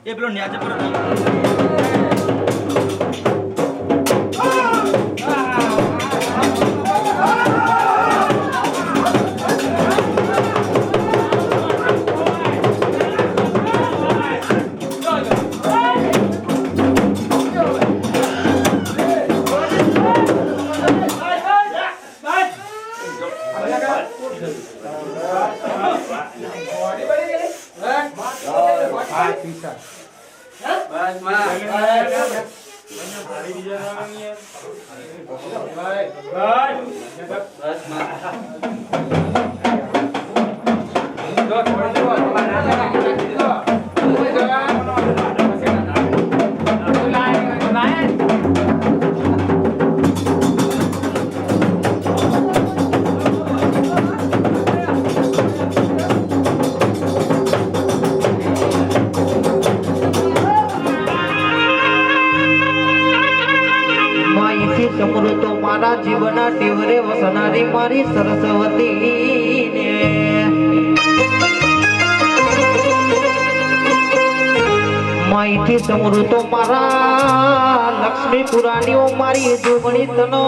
એ પેલો ન્યાચે પર જીવના ટેવરે વસનારી મારી સરસ્વતી ને માઈથી સમૃતો મારા લક્ષ્મી પુરાણીઓ મારી જોગણી તનો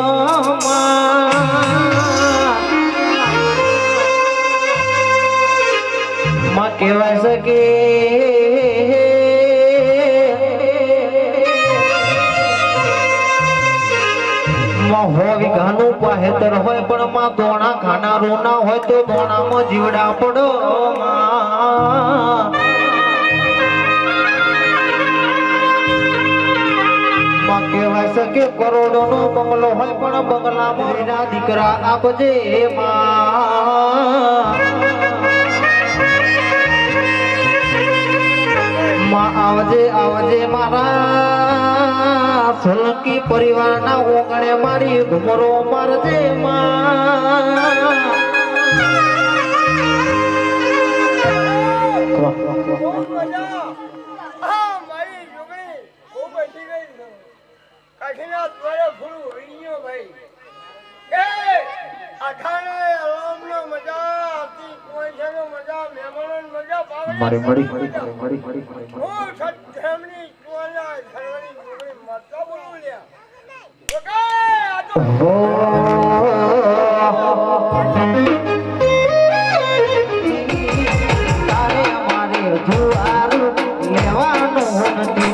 માં કહેવાય છે કે હોય ઘાનું પાહેતર હોય પણ માં દોણા ખાનારો ના હોય તો દોણામાં જીવડા પડો માં કહેવાય છે કે કરોડો નો બંગલો હોય પણ બંગલામાં એના દીકરા આપજે માં આવજે આવજે મારા સોલંકી પરિવારના ઓગણે મારી ઘુમરો મારજે મારી મળી તારે અમારે જુવાર લેવાનું નથી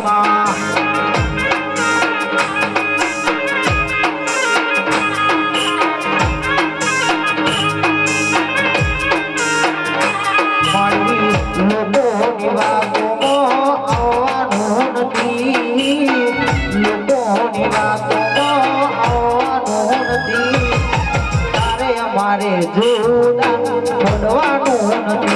મારે જુદા છોડવાનું નથી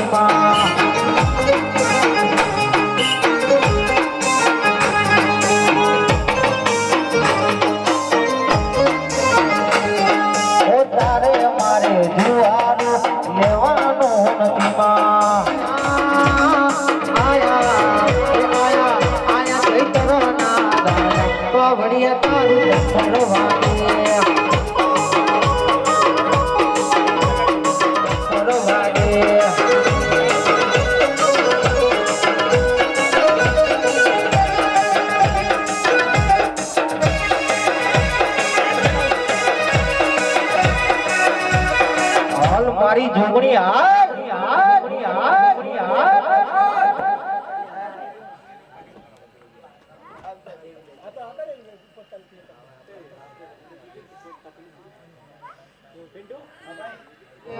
વડિયા તારું લખણ વાગે મારી જોગણી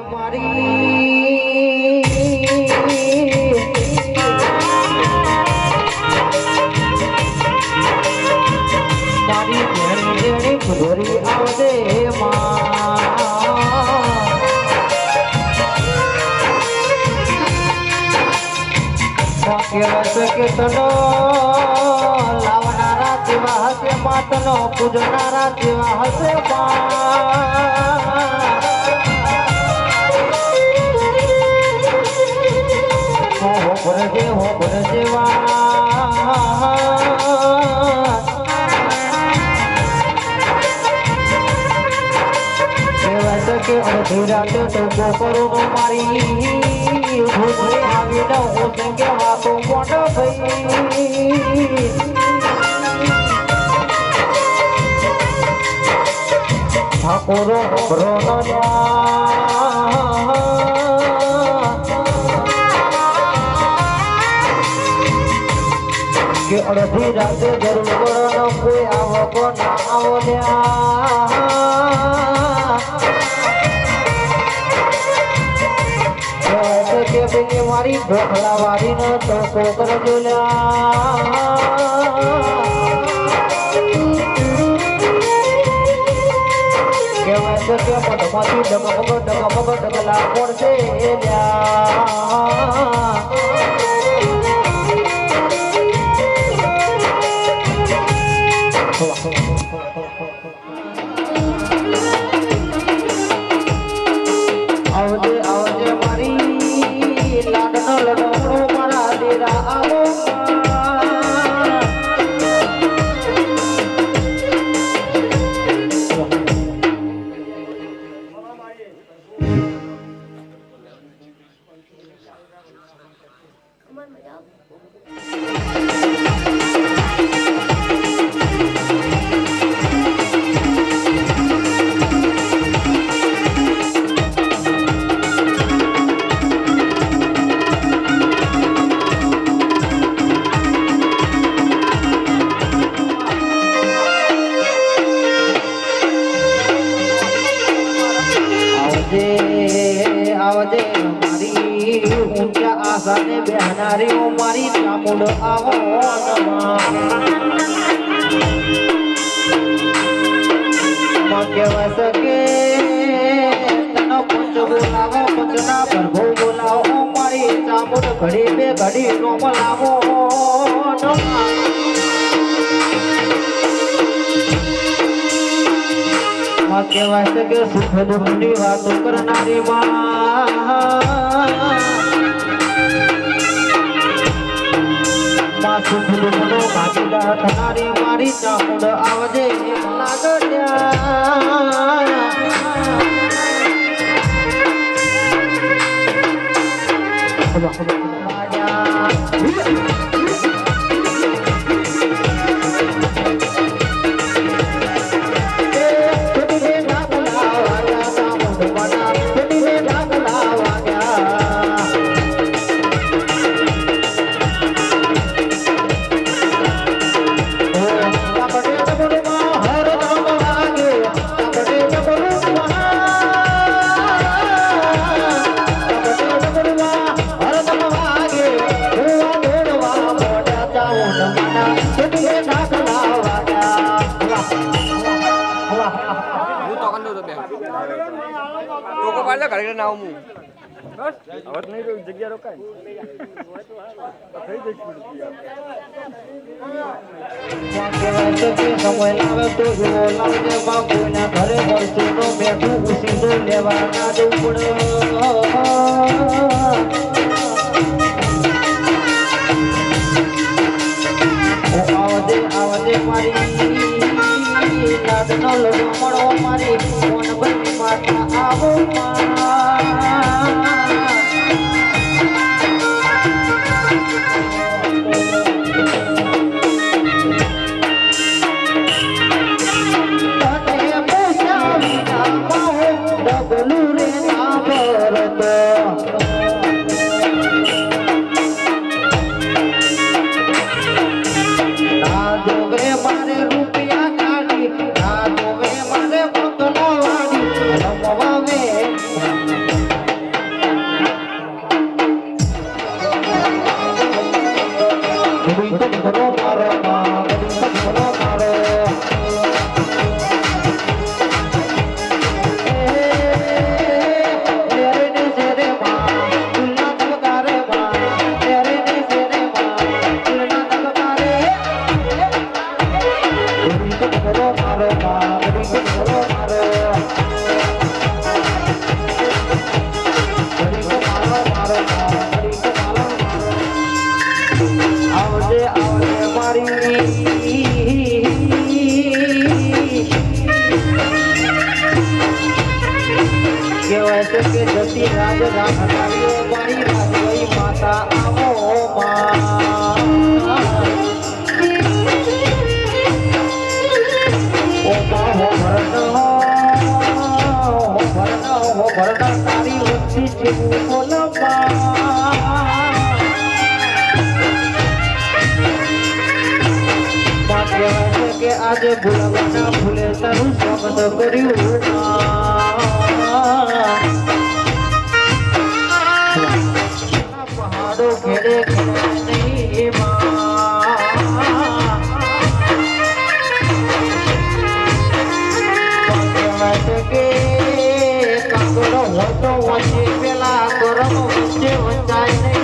મારી ઘોરી આવજે કેવસ કે તનો લાવનારા તેવા હશે માતનો પૂજનારા તેવા હશે હો ભરજે કેવસ કે અડધી રાતે તો બપોરો મારી ભૂતરી આવીને હું સંગે વાતો મોટો ભાઈ ઠાકોરો ભરોનો કે અડધી રાતે જરૂર પડો કોઈ આવકો ના આવો કે બેની મારી ઢોકળા વાળી નો તો કરજો કહેવાય છે કે મઠમાંથી ડગમગ ડગલા પડશે આવજે આવજે મારી લાડનો લડો મારા દેરા આવો આવજે મારી ઊંચા આશાને બેહનારીઓ મારી ચામુંડ આવો કહેવાય શકે તનો પંચ બોલાવો પંચના પ્રભુ બોલાવો મારી ચામુંડ ઘડી બે ઘડી નો બોલાવો કહેવાય છે કે સુખ દુઃખની વાતો કરનારી માં સુખ દુઃખનો ભાગીદાર થનારી મારી ચામુંડ આવજે ઘરે ના આવું બસ હવે નહીં તો જગ્યા રોકાય થઈ જઈશ સમય લાવે તો જુઓ લાવજે બાપુના ઘરે વર્ષોનો બેઠું ઉસીનો લેવા ના જવું પડે આવજે આવજે છે મારી લાડનો લડો મળો મારી કોણ બની માતા આવો કહેવાય છે કે જતી રાજ રાખનારીઓ મારી રાજવઈ માતા આવો ભરણ તારી વસ્તી છે કહેવાય છે કે આજે ભૂલવાના ભૂલે તારું સ્વાગત કર્યું પહાડો ઘેરે ઘેરે નહીં કહેવાય છે કે કાગડો હોતો વચ્ચે પેલા ગરમ વચ્ચે વંચાય નહીં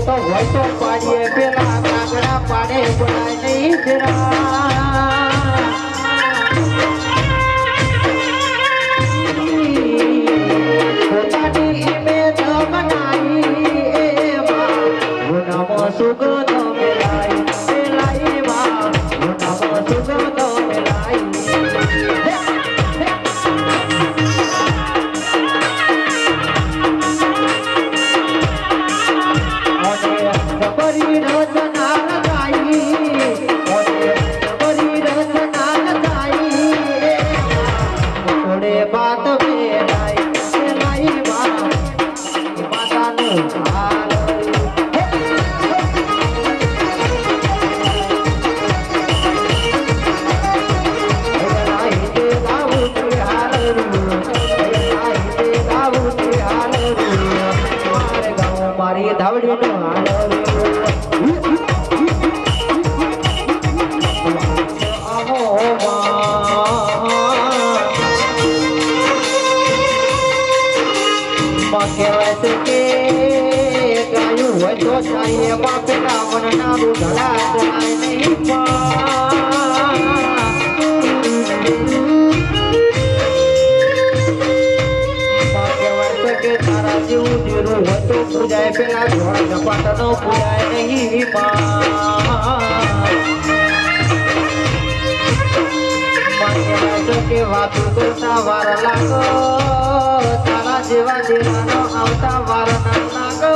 તો હોય તો પાડીએ પેલા કાગડા પાડે પડાય નહીં પોતાની ઇમેજ બનાવી એમાં ગુનામાં સુગંધ મેલાઈ મેલાઈમાં ગુનામાં સુગંધ મેલાઈ મારી ધાવડીનો કહેવાય છે કે ગાયું હોય તો ચાહીએ બાપેલા મનના રૂઢલા જાય નહીં કે તારા જેવું જીરું હોય તો પૂજાય પેલા ઘોડ ઝપાટ નો પૂજાય નહીં કે વાતું કરતા વાર લાગો તારા જેવા દેવાનો આવતા વાર ના લાગો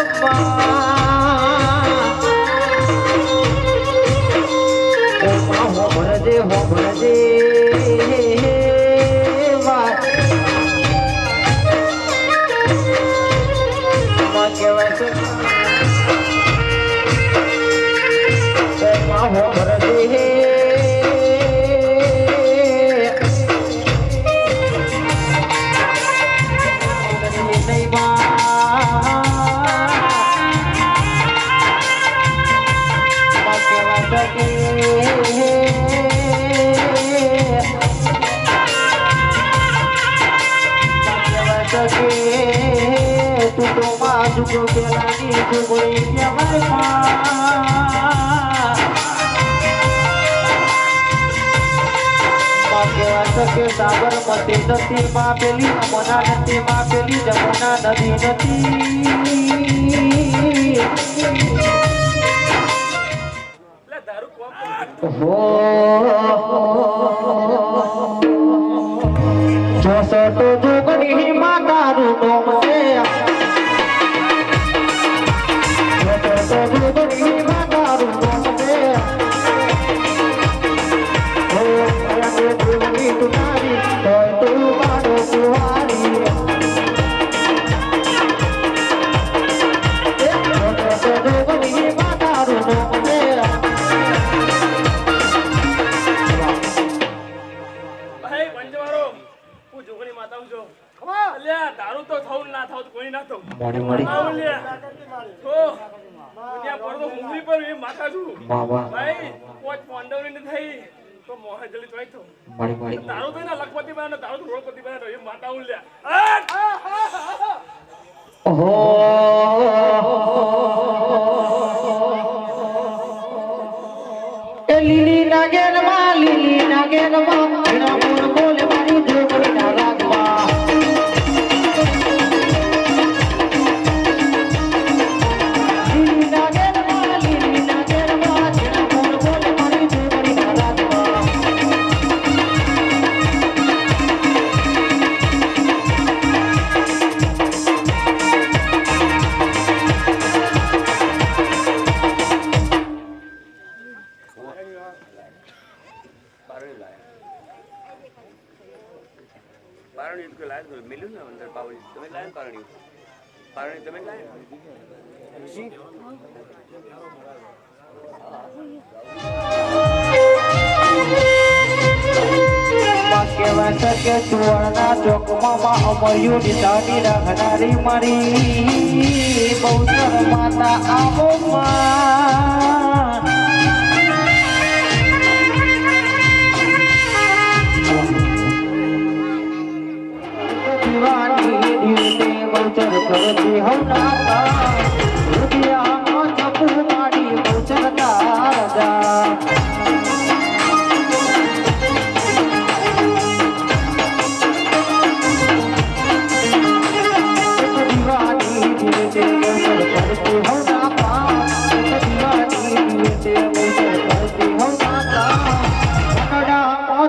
હો ભરજે કહેવાય છે હો ભરજે તું તો બાજુ પેલાની ડુંગળી કહેવાય કહેવાય છે કે સાબરમતી નદીમાં પેલી અમના નદીમાં પેલી જમુના નદી નથી જોશો તો જોગણી માતાનું નામ છે જોશો તો જોગણી માતાનું નામ છે જોગણી તુમારી તો તું મારો કુવારી જોશો તો જોગણી માતાનું નામ છે તારું તો થવું ના થવું કોઈ ના થવું મોડી મોડી પર એ માથા છું બાબા ભાઈ પોચ પાંડવની થઈ તો મોહ જલ્દી જોઈ થયું મોડી મોડી તારું તો એના લખપતિ બનાવ તારું તો રોડપતિ બનાવ એ માતા ઉલ્યા ઓહો એ લીલી નાગેન માં એના મોર બોલે મારી જોગણી ના રાગમાં લીલી નાગેન માં એના મોર બોલે મારી જોગણી ના રાગમાં પારણી તો લાય તો મિલ્યું ને અંદર પાવડી તમે લાય પારણી તમે લાય કહેવાય છે કે સુવર્ણા ચોકમાં અમર્યું નિશાની રાખનારી મારી બહુચર માતા આવો દીવાની દિવસે બહુચર કરતી હવનાતા રુદિયામાં ચપુ માડી બહુચર તારજા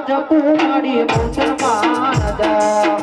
જપુ માડી બહુચર માનદા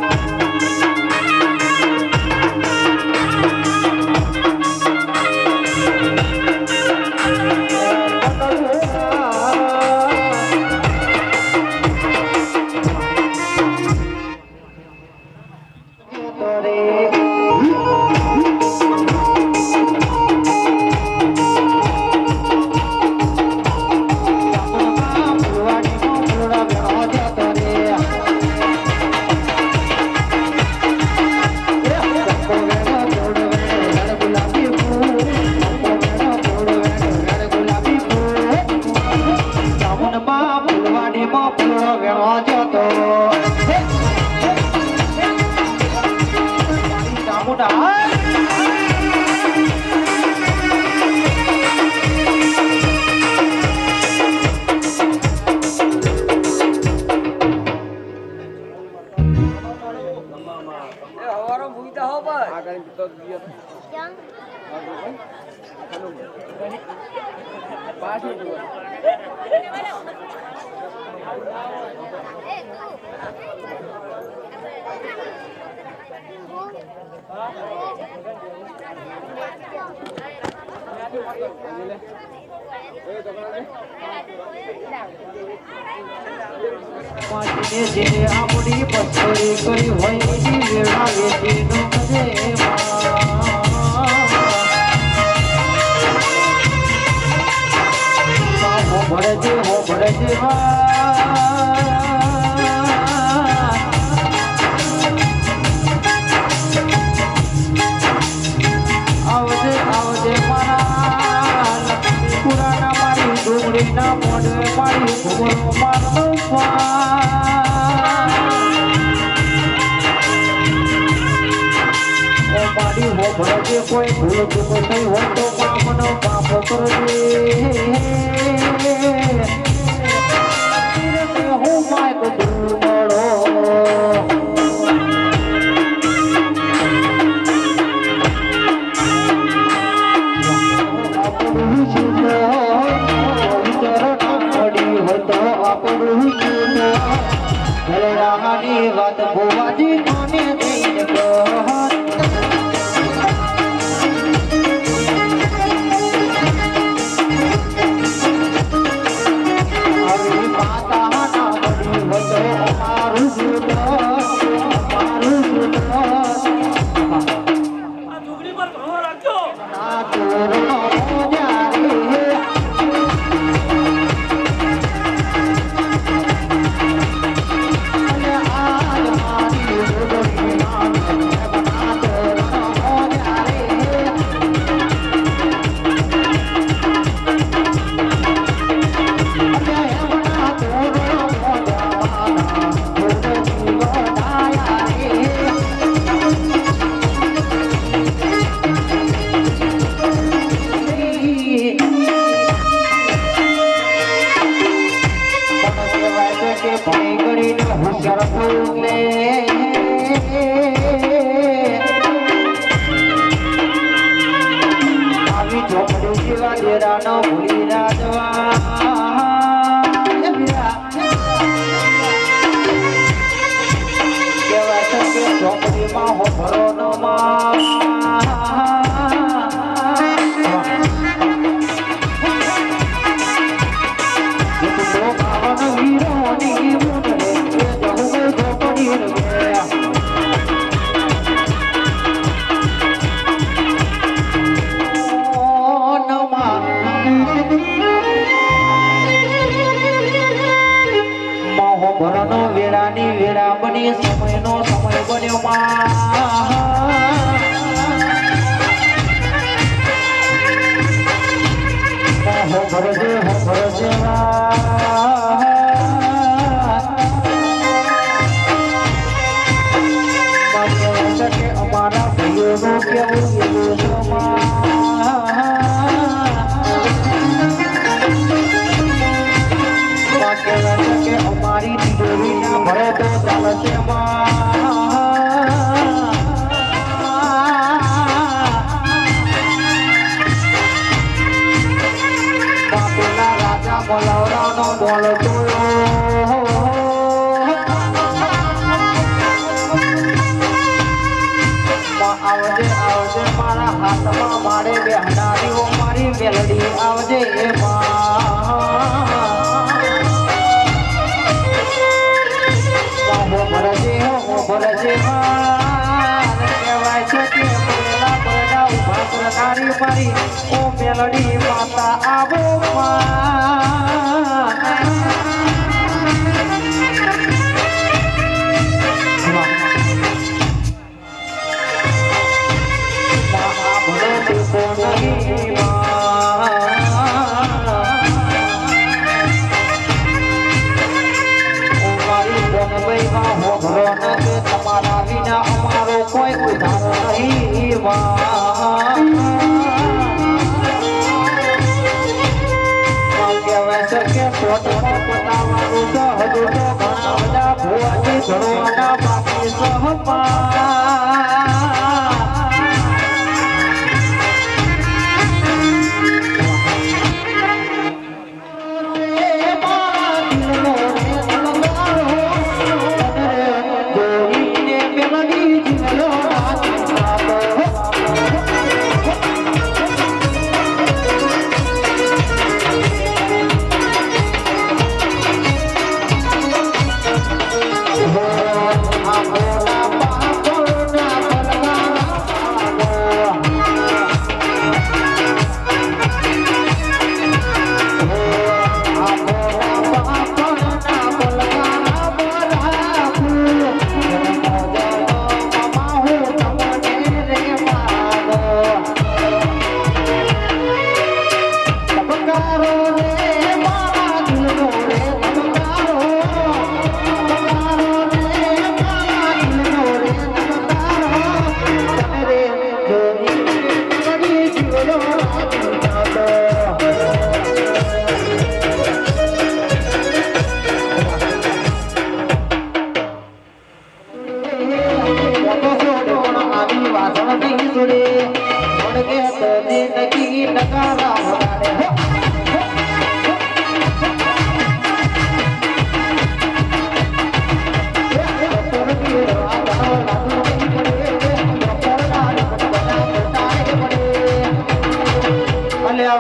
જેને આપણી પસરી કરી હોય એની વેળા વેચીનો ભરજે હો ભરજે આવજે આવજે મારા પુરાના મારી ડુંગળી ના મોઢે મારી ભૂગોળો મારનો મારી હો ભરજે કોઈ ભૂલ ચૂક થઈ હોય તો પામનો પાપ કરજે હું માય બધું બોલતો આવજે આવજે મારા હાથમાં મારે બેહનારીઓ મારી મેલડી આવજે ભરજે કહેવાય છે કે પેલા બધા ઉભા કરનારી મારી ઓ મેલડી માતા આવો તમારા વિના અમારો કોઈ ઉધાર નહીં કહેવાય છે કે પોતામાં પોતાવાનું હજુ તો ઘણા બધા ભુવાજી ઘણોના બાકી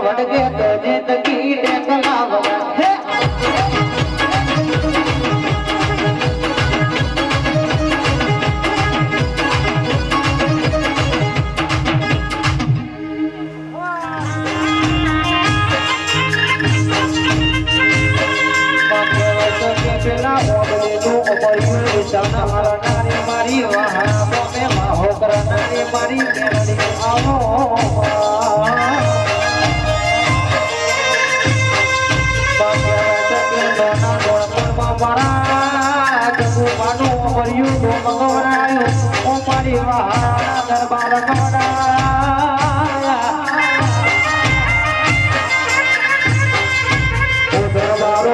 વડગે તો જિંદગી ટેકલાવવા મારી વહાણા બોમે માહો કરનારી મારી મેલડી આવો મારા જગુમાનું ભર્યું તો મગવરાયું ઓ મારી વહાણા દરબાર દરબારો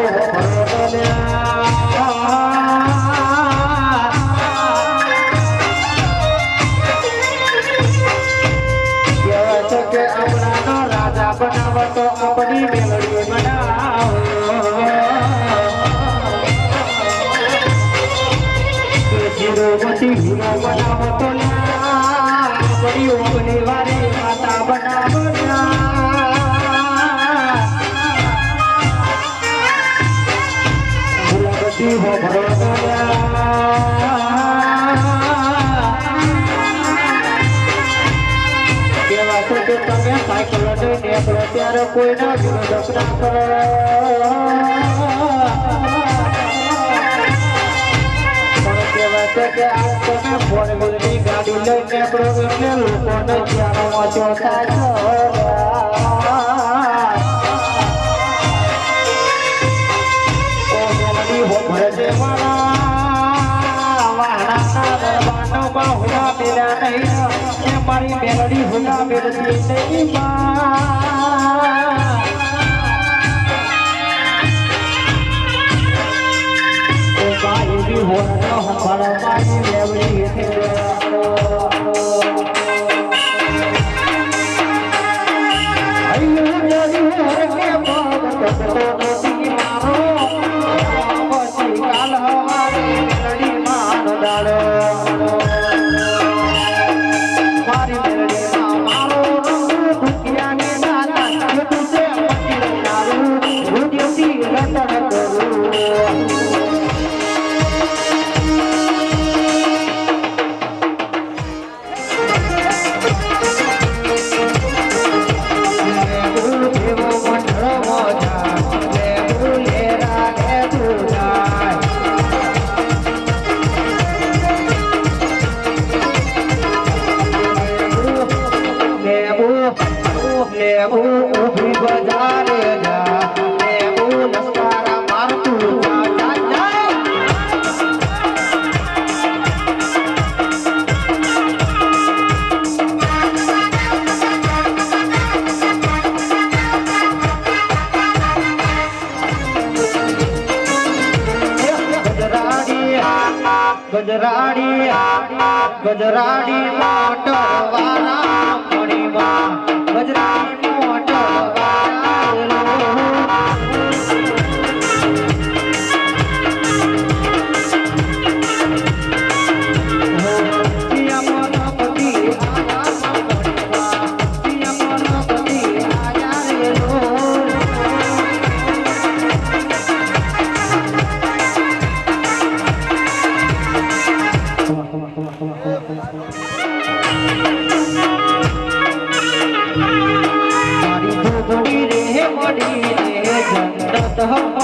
કે આપણાનો રાજા બનાવતો આપણી મેલડી બનાવો હીરો બનાવતો આપણી ઓગણી વારી માતા બનાવો ગુલાબતી હો કે તમે સાયકલ લઈને નીકળો ત્યારે કોઈના વિરોધ ના કરો પણ કહેવાય છે કે આ તમે ફોર વ્હીલની ગાડી લઈને નીકળો એટલે લોકોને જ્યાં વાંચો થાય છે મારી મેલડી હુના મેળતી નહીં મારી બી હોના હમારા મારી મેલડી અయ్యో જરી હર કે બાદ તો નથી મારો લેબુ ઊભી બજારે જા લેબુ લસકારા મારતું જા જા જા ગજરાડી ગજરાડી મોટર વાળા મણીમાં ગજરાડી મોટર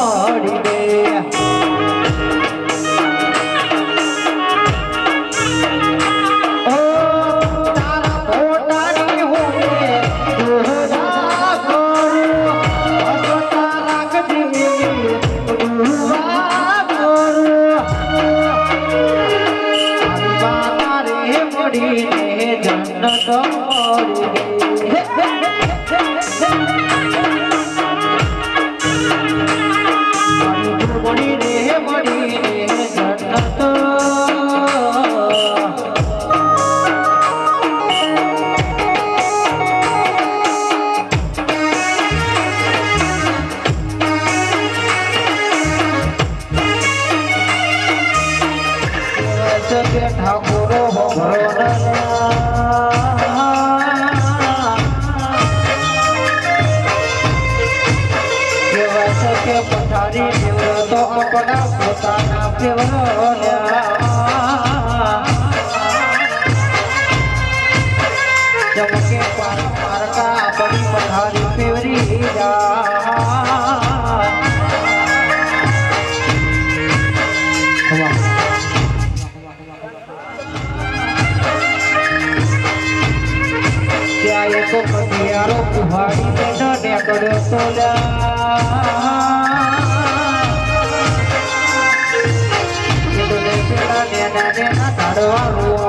મળી રે ઓ તારા ફોટાની હોને જોરા કરું હસતા રાખજે દુઆ કરું બાબા રે મળી રે જન્નત મળી રે ઠાકોરો કે પથારી દેવરો તો આપણા પોતાના દેવરો જમકે પારકા આપણી પથારી ફેવરી જા એક કટિયારો કુહાડી ને કર્યો સોલ્યા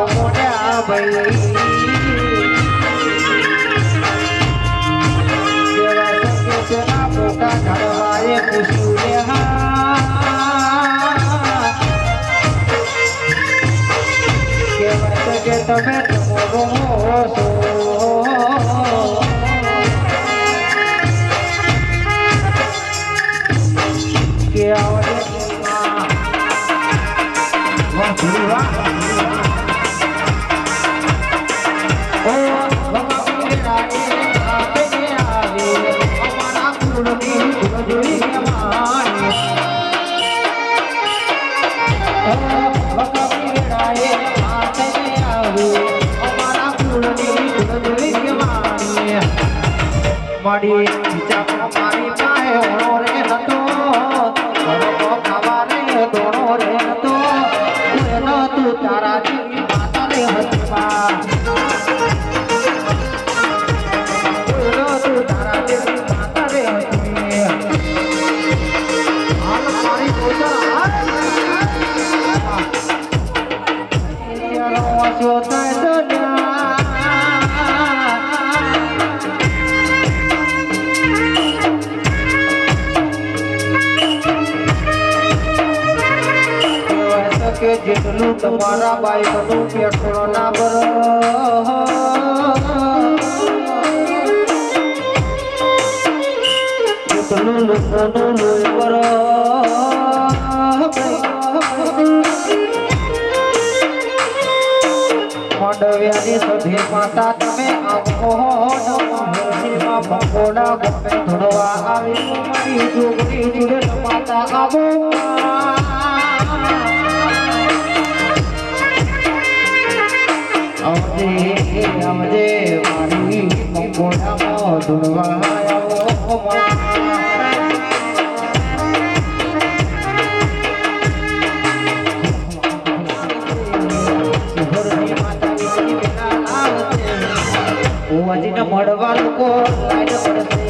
મોટા ભાઈ મોટા ઝાડવાએ પૂછ્યું કહેવાય કે તમે તમારો છો કે આવડે વાહ ભૂરી વાહ ઓ ભગવાન રાણી આપે આવે અમારા કુળની જોઈ માને ઓ ભગવાન રાણી આપે આવે અમારા કુળની જોઈ માને માડી ચાપા મારી પાએ ઓળો રે નતો ઘરો ખાવાને દોડો રે નતો એનો તું તારા જીવી માતા રે હસવા એનો તું તારા જીવી માતા રે હસવી હાલ મારી પોતા યારો વાસો થાય તો કે જેટલું તમારા બાઈકનું પેટ્રોલ ના ભરો જેટલું લોકોનું લોહી ભરો માંડવ્યાની સભે માતા તમે આવો ભગોડા ગમે ધોડવા આવી મારી જોગણી જોડે માતા આવો અમજે મારી મંગોડામાં ધૂળવા આવ્યો ભુવાજીને મળવા લોકો લાઈન પડશે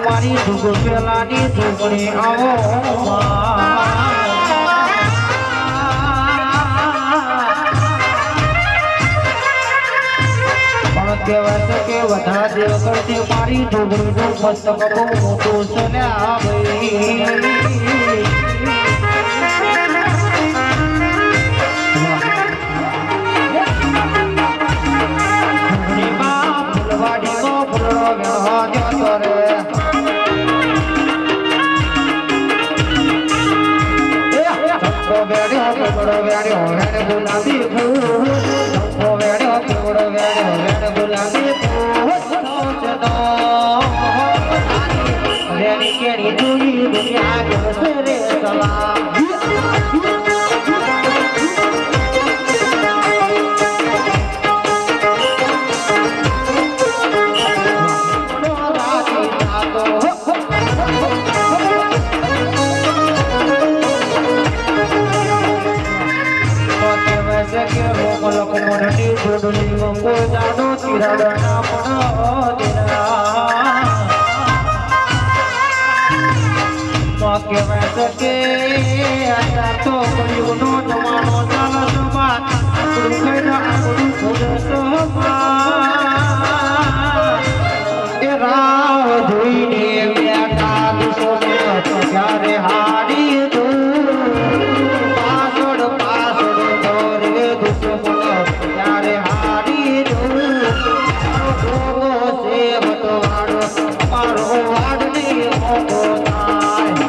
મારી ધૂપ પેલાની ધૂપણી આવો પણ કહેવાય છે કે વધા દેવ કરતી મારી ધૂપણીનું મસ્તક બહુ મોટું છે ને આ ભાઈ ગુલાબી ફૂલ ગુલાબી કેરી જોઈ દુનિયા રે સલામ કહેવાય છે કે અત્યાર તો કળિયુગનો જમાનો ચાલે છે બા આપણું કઈને આપણું ખોડે છે એ રાહ જોઈને બેઠા દુશ્મન ત્યારે હારી દઉં પાછળ પાછળ દોરે દુશ્મન ત્યારે હારી દઉં સેવતો વાળો મારો વાડની મોકો થાય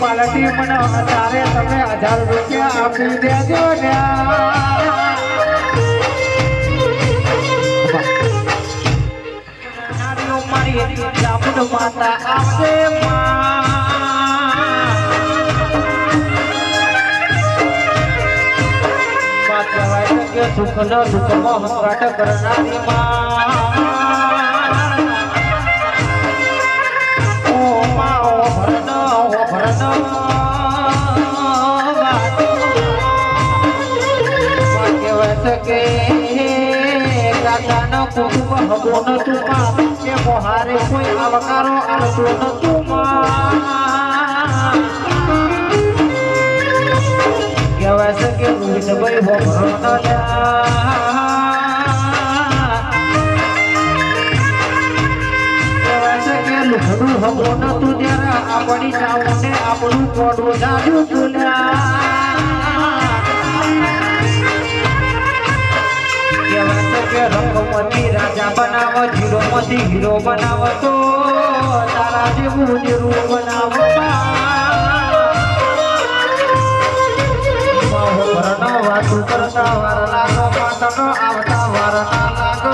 પાલટી મને તારે તમે 1000 રૂપિયા આપી દેજો ને મારી ચામુંડ માતા આવશે કહેવાય કે સુખ ન દુઃખમાં હંગાટ કરનારી હારે કોઈ આવકારો આવતો નતું કહેવાય છે કે ભાઈ ભરો ન કહેવાય છે કે લુખડું હબો નતું ત્યારે આપણી ચાવને આપણું કોડું જાજુ કે રંગમતી રાજા બનાવો જીરોમતી હીરો બનાવો તો તારા જેવું નીરું બનાવો વાતું કરતા વાર લાગો માતાનો આવતા વાર ના લાગો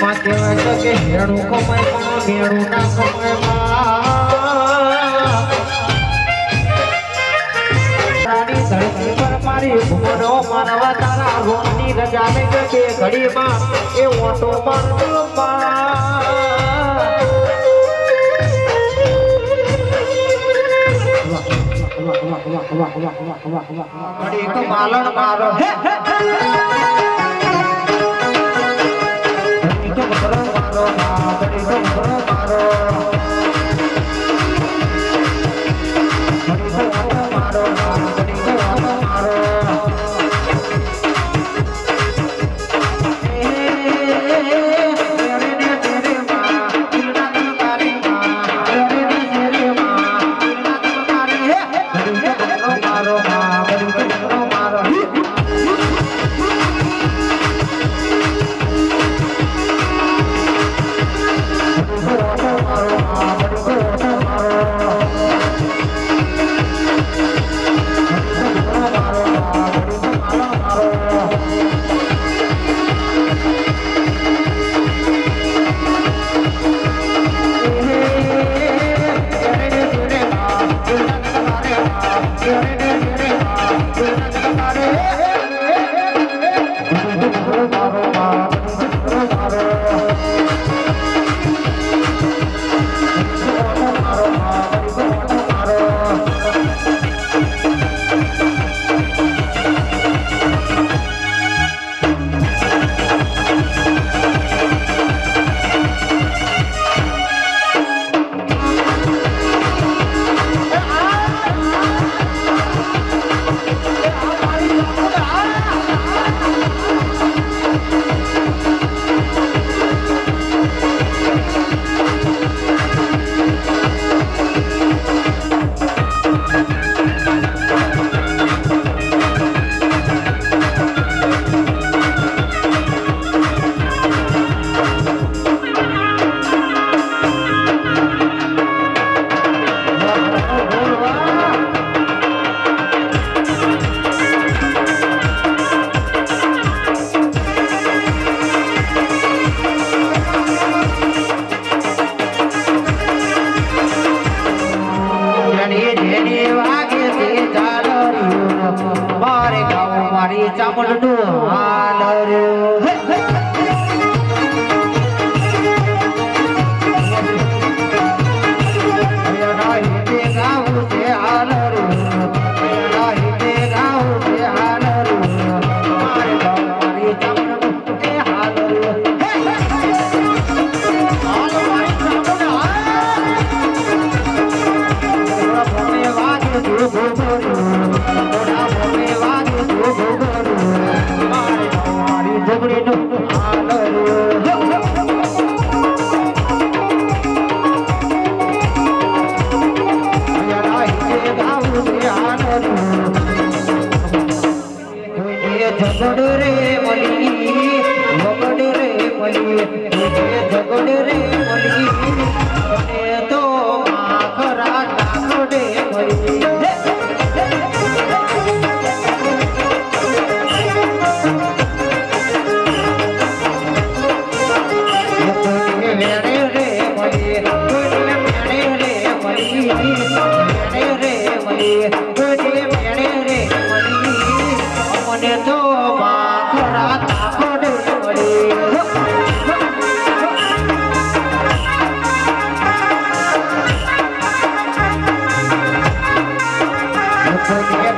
માં કહેવાય છે કે હેડું કમાય પણ મેળું ના કમાય માનવા તારા રોની રજા ને કે ઘડીમાં એ ઓટો મારતો માલણ મારો મારી ચામડનું હાલર્યું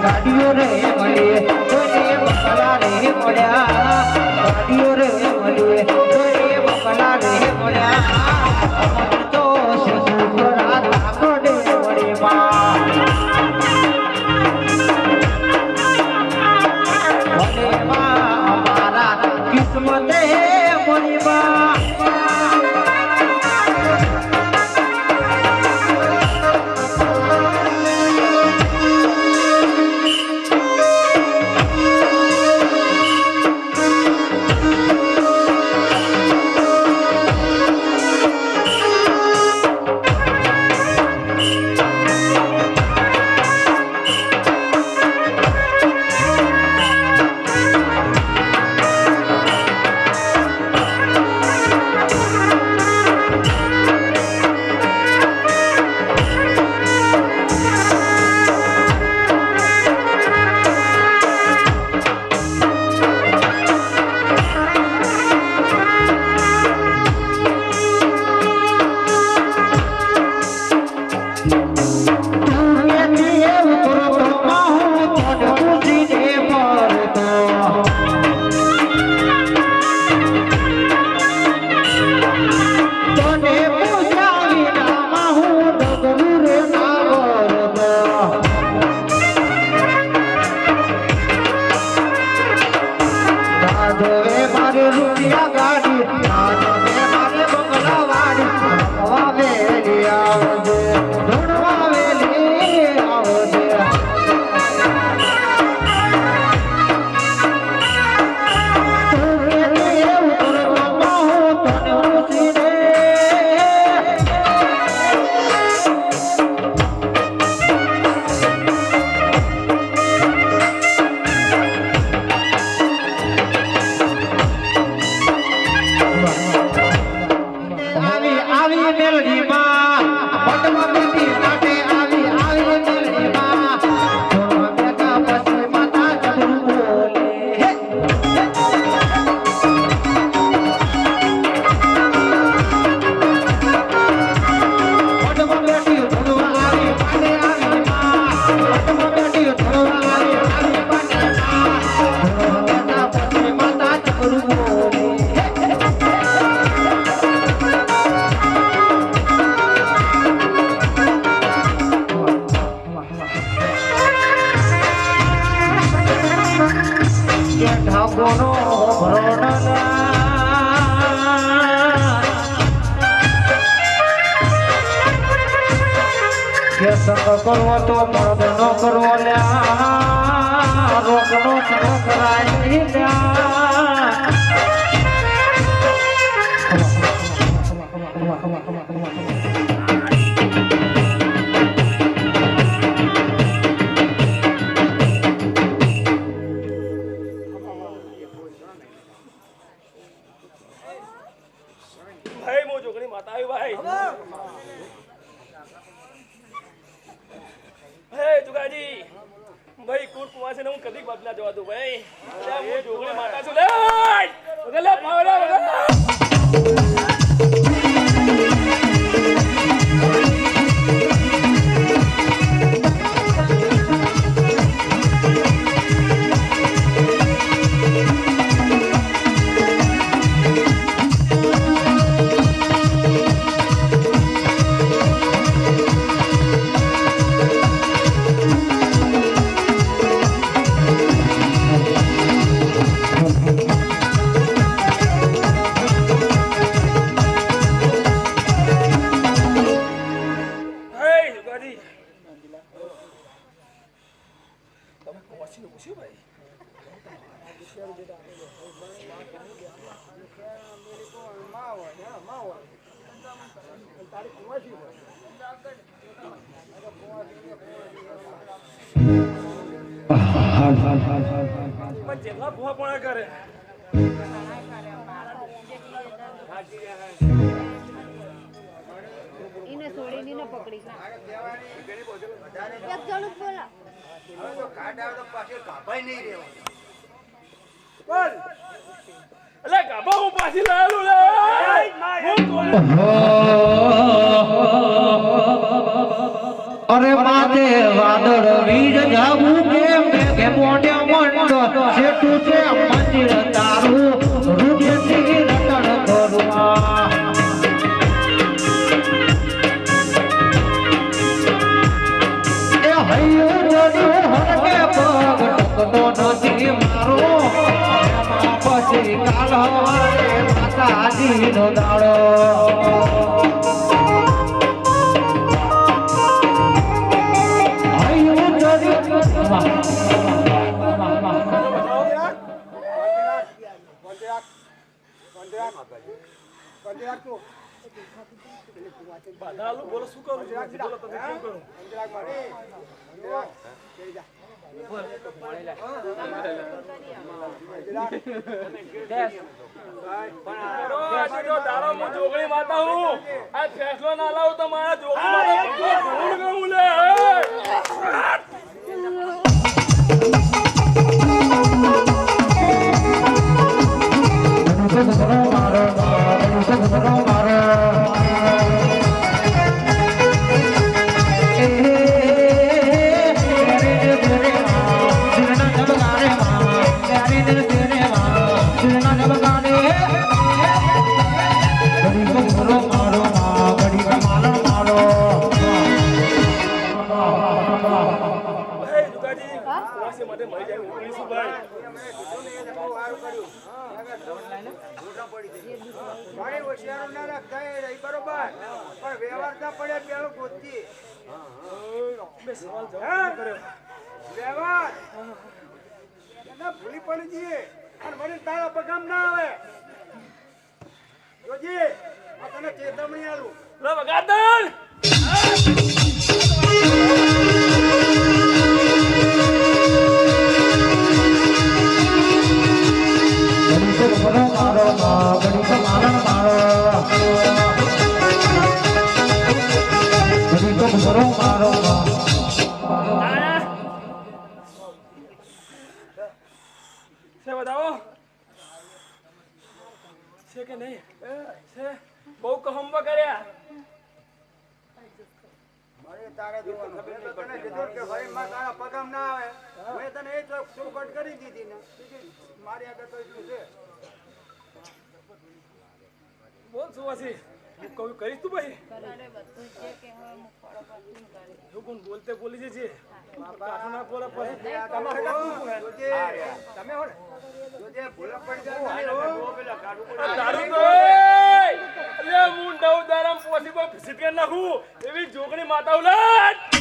ગાડીઓ રે મળીએ કોઈ બકલા રે મળ્યા ગાડીઓ રે મળીએ કોઈ બકલા રે મળ્યા તો સુખરા તાકોડે મળે માં ભલે માં અમારા કિસ્મતે મળી માં સંગ કરવો તો મર્દ નો કરવો લ્યા રોગ નો સંગ કરાય લ્યા ભાઈ મોજો ઘણી માતા આવી ભાઈ હે જુગાજી ભાઈ કોણ કુવા છે ને હું કદી બાદ ના જવા દઉં ભાઈ હું જોગણી માતા છું લે પાવડા જેટલા ભૂવા પણ કરે એને છોડીને ન પકડી એક જણું બોલા એટલે ગાભા હું પાછી લાવેલું લે અરે માતે વાદળ વીજ જાવું કેમ કે મોઢે મંડો છેટું છે મંદિર તારું રૂપથી રટણ કરુઆ એ હૈયો જોડ્યો હરકે પગ ટકતો નથી મારો એમાં પછી કાલ હવારે માતાજીનો દાડો બોલો શું કરું બોલો તમે શું કરું જોગણી માતા હું આ ફેસલો ના લાવું તો મારા જોગણી ભૂલી પડી જઈએ અને મને તારા પગામ ના આવે જોજી આ તને ચેતવણી આલું લો બગાડન કે નહીં બહુ કહંબા કર્યા મારે તારે જોવાનું તને કીધું કે ભાઈ માં તારા પગામ ના આવે મેં તને એ ચોખવટ કરી દીધી ને મારી આગળ તો એટલું છે બોલ સુવાસી હું કહું કરીશ તું ભાઈ જો કોણ બોલતે બોલી જે છે કાઠો ના બોલે પર તમે હો જોજે ભૂલા પડી જાય તારું તો અલે હું નવ દારામ પોસી પર ફિસિટ કરી નાખું એવી જોગણી માતા ઉલાટ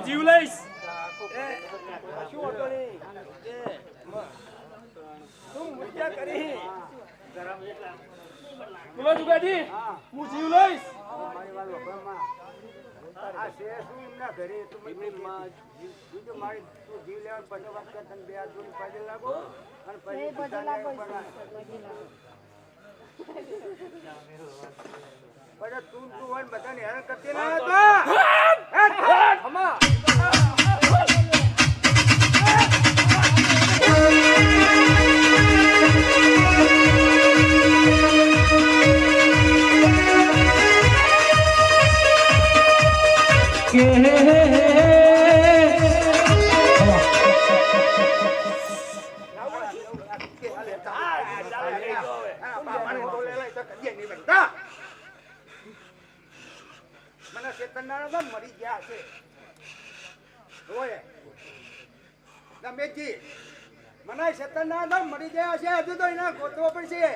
જીવ લઈશ. કશું વાંધો નહીં. તું મૂર્છા કરી. બોલો જુગાજી, હું જીવ લઈશ. મારી વાત વખરમાં આ છે શું એમના ઘરે તું મને બીજું મારી તું જીવ લેવા પછી વાત કર તને બે હાથ જોડી પગે લાગો અને પછી બદલા પછી તું હોય ને બધાને હેરાન કરતી ના હતા. મને ચેતનનારાયણ તો મરી ગયા છે ઓય રમેશજી મને ચેતનનારાયણ તો મરી ગયા છે હજુ તો એના ગોતવો પડશે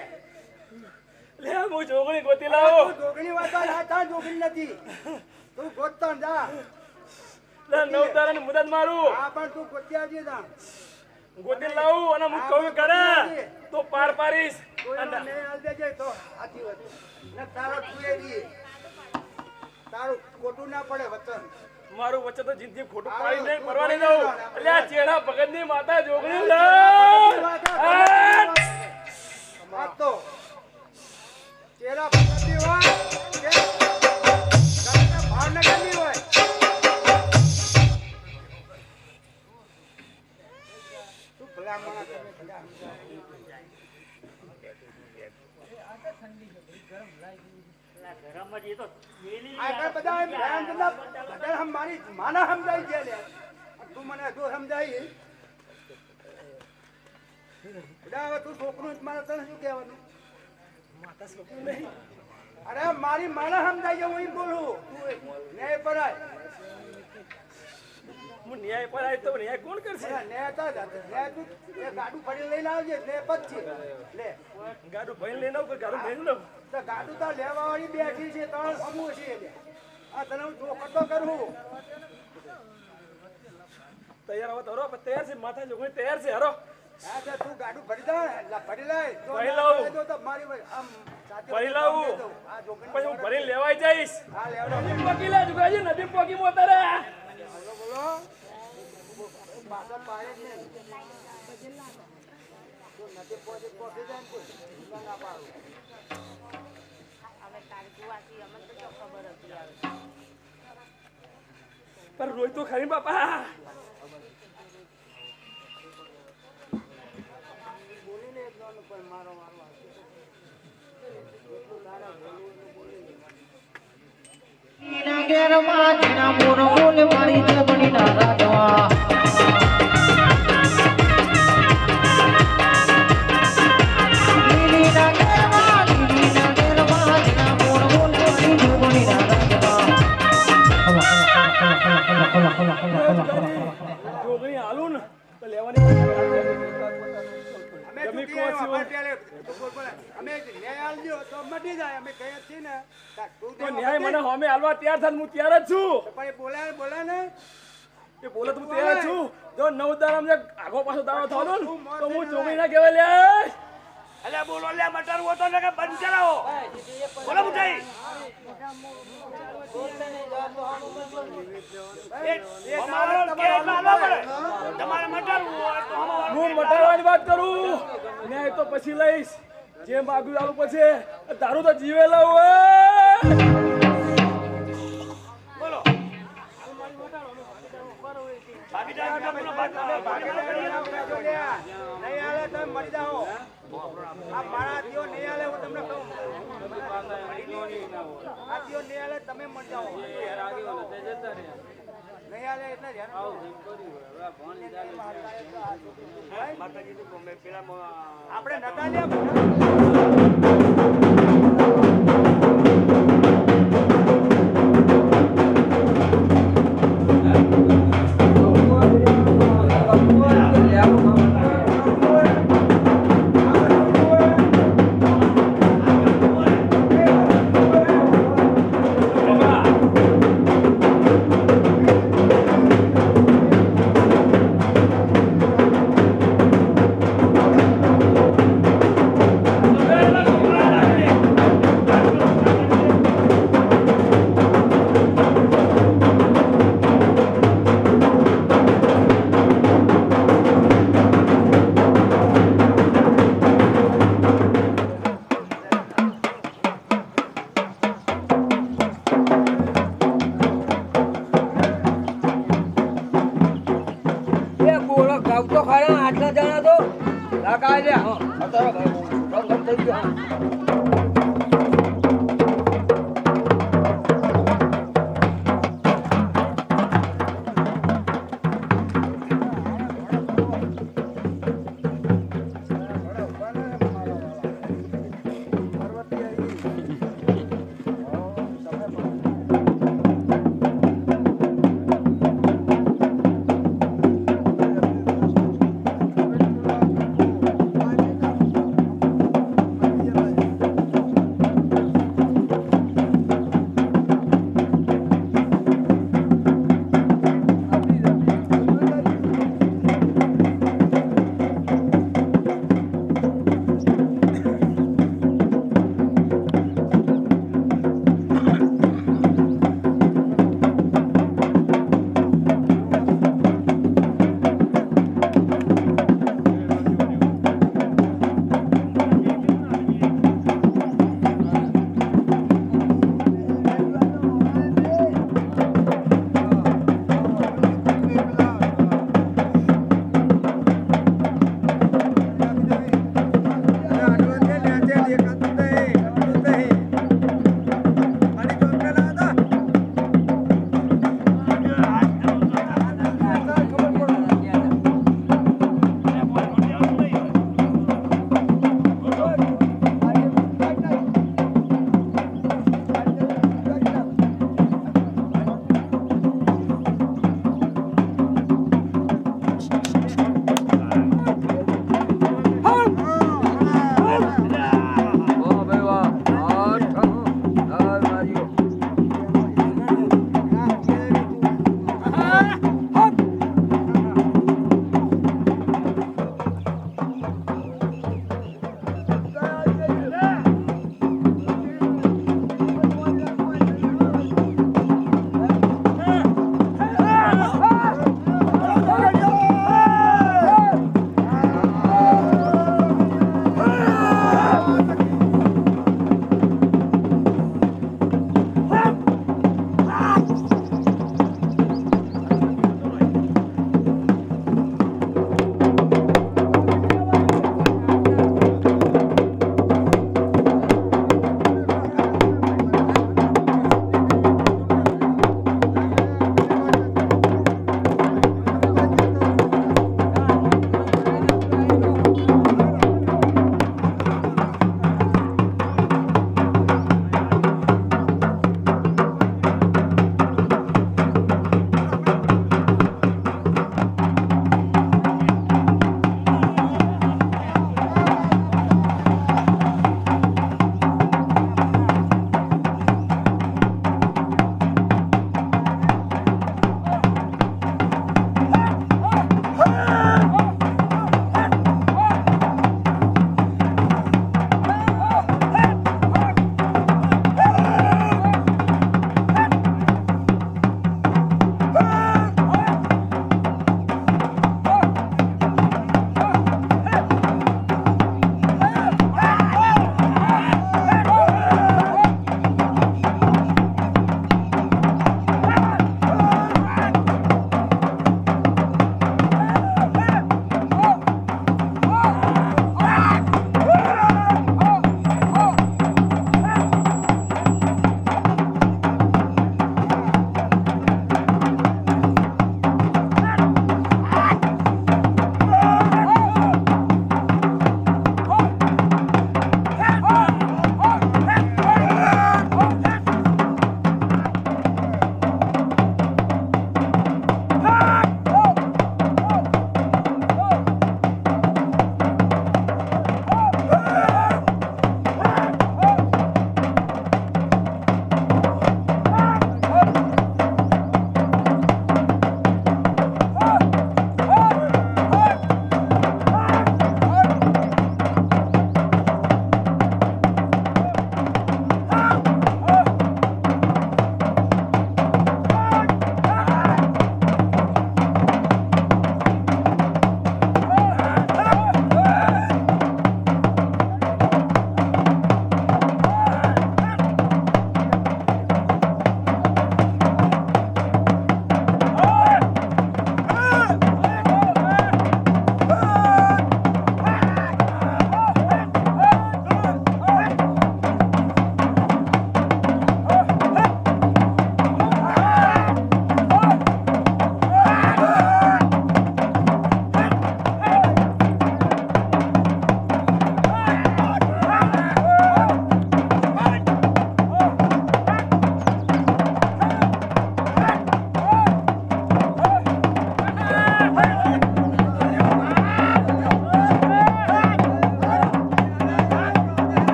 લે હું જોગણી ગોતી લાવો. તું જોગણી વાત ના થા જોગણી નથી તું ગોતતો ને જા લે નવતારાની મુદત મારું. હા પણ તું ગોતી આવજે જા ગોતી લાવું અને હું કહું કરે તો પાર પાડીશ. કોઈનો નહીં હાલ દેજે તો સાચી વાત ને તારો તુએરી તારું ખોટું ના પડે વચન મારું વચ્ચે તો જિંદગી ખોટું પાડી નહીં પરવા નહીં દઉં. એટલે આ ચેડા ભગતની માતા જોગણી લે. આ તો ચેરા ભગતની હોય કે ગામના ભાવનગરની હોય તું ભલા માણસ તમે ભલા આગળ બધા એમ ધ્યાન દેતા બધા હમ મારી માના સમજાઈ છે લે તું મને જો સમજાઈ બધા હવે તું છોકરું મારે તને શું કહેવાનું માતા છોકરી નહીં. અરે મારી માના સમજાઈ છે હું એમ બોલું તું ન્યાય પરાય હું ન્યાય પર આવી તો ન્યાય કોણ કરશે? ન્યાય તો ન્યાય તું એ ગાડું ફરી લઈને આવજે લે પછી લે ગાડું ભાઈ લઈને આવું કે ગાડું ભાઈ લઉં? તો ગાડું તો લેવા વાળી બેઠી છે ત્રણ સમૂહ છે લે આ તને હું ચોખટો કરું તૈયાર આવો તો તૈયાર છે. માતા જોગણી તૈયાર છે. હરો હા તો તું ગાડું ભરી દે ભરી લાય તો ભરી ના લાવું. ભરી દો તો મારી આમ સાથે ભરી લાવું. આ જોગણી પછી હું ભરીને લેવાઈ જઈશ. હા લેવડો નદી પોકી લે જુગાજી, નદી પોકી મોતારે. બોલો બોલો પાછળ પાડે જ નહીં તો નથી પહોંચી જાય ને કોઈ ના પાડું પણ રોજ તો ખરી બાપા. બોલીને એક દોડ પર મારો મારવા એટલું તારા બોલવું એટલે બોલી લે ના ઘેરમાં જીણા મોર બોલે મારી જબડી ના રાધવા. લીલીના ઘેરમાં જીણા મોર બોલે મારી જબડી ના રાધવા. જોગણી હાલું ને તો લેવાની. અમે જમી ચૂંટી કોણ આવ્યા, છે? અમારે પેલે તો બોલ બોલે. અમે ન્યાય આલજો તો મટી જાય અમે કહીએ છીએ ને તું તો ન્યાય મને હોમે હાલવા તૈયાર થાય હું તૈયાર જ છું. પણ બોલાય બોલાય ને એ બોલે તો હું તૈયાર જ છું. જો નવ દાડામાં જે આગો પાછો દાડો થવાનો ને તો હું જોગણી ના કહેવાય લે. અલ્યા બોલો લે મટર હોતો ને કે બંધ કરાવો બોલો મુઠાઈ તમારે મટર હોય તો હું મટાડવાની વાત કરું. ન્યાય તો પછી લઈશ. જે માગ્યું આલું પછી તારું તો જીવેલા હોય. બોલો બાકી જાય બોલો નહીં આલે તમે મરી જાઓ આ મારા દિયો નહીં આલે હું તમને કહું આ દિયો નહીં આલે તમે મરી જાઓ નહીં આલે એટલે જ આપણે નતા લ્યા કાકા આલ્યા. અત્યારે ભાઈ, થઈ ગયો.